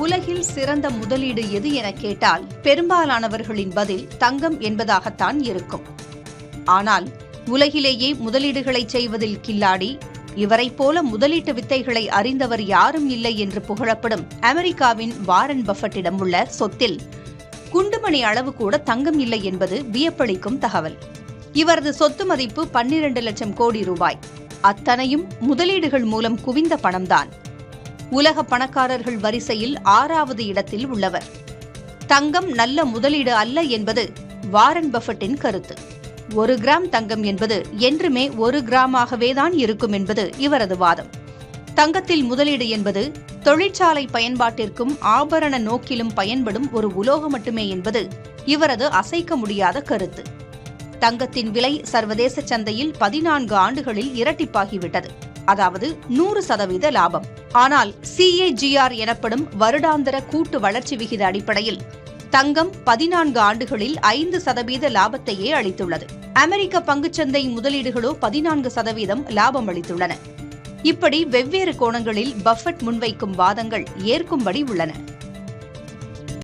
உலகில் சிறந்த முதலீடு எது என கேட்டால் பெரும்பாலானவர்களின் பதில் தங்கம் என்பதாகத்தான் இருக்கும். ஆனால் உலகிலேயே முதலீடுகளை செய்வதில் கில்லாடி, இவரைப் போல முதலீட்டு வித்தைகளை அறிந்தவர் யாரும் இல்லை என்று புகழப்படும் அமெரிக்காவின் வாரன் பஃபட்டிடம் உள்ள சொத்தில் குண்டுமணி அளவு கூட தங்கம் இல்லை என்பது வியப்பளிக்கும் தகவல். இவரது சொத்து மதிப்பு 12 லட்சம் கோடி ரூபாய். அத்தனையும் முதலீடுகள் மூலம் குவிந்த பணம்தான். உலக பணக்காரர்கள் வரிசையில் 6வது இடத்தில் உள்ளவர். தங்கம் நல்ல முதலீடு அல்ல என்பது வாரன் பஃபட்டின் கருத்து. 1 கிராம் தங்கம் என்பது என்றுமே 1 கிராமாகவேதான் இருக்கும் என்பது இவரது வாதம். தங்கத்தில் முதலீடு என்பது தொழிற்சாலை பயன்பாட்டிற்கும் ஆபரண நோக்கிலும் பயன்படும் ஒரு உலோகம் மட்டுமே என்பது இவரது அசைக்க முடியாத கருத்து. தங்கத்தின் விலை சர்வதேச சந்தையில் 14 ஆண்டுகளில் இரட்டிப்பாகிவிட்டது. அதாவது 100% லாபம். ஆனால் CAGR எனப்படும் வருடாந்திர கூட்டு வளர்ச்சி விகித அடிப்படையில் தங்கம் 14 ஆண்டுகளில் 5% லாபத்தையே அளித்துள்ளது. அமெரிக்க பங்குச்சந்தை முதலீடுகளோ 14% லாபம் அளித்துள்ளன. இப்படி வெவ்வேறு கோணங்களில் பஃபட் முன்வைக்கும் வாதங்கள் ஏற்கும்படி உள்ளன.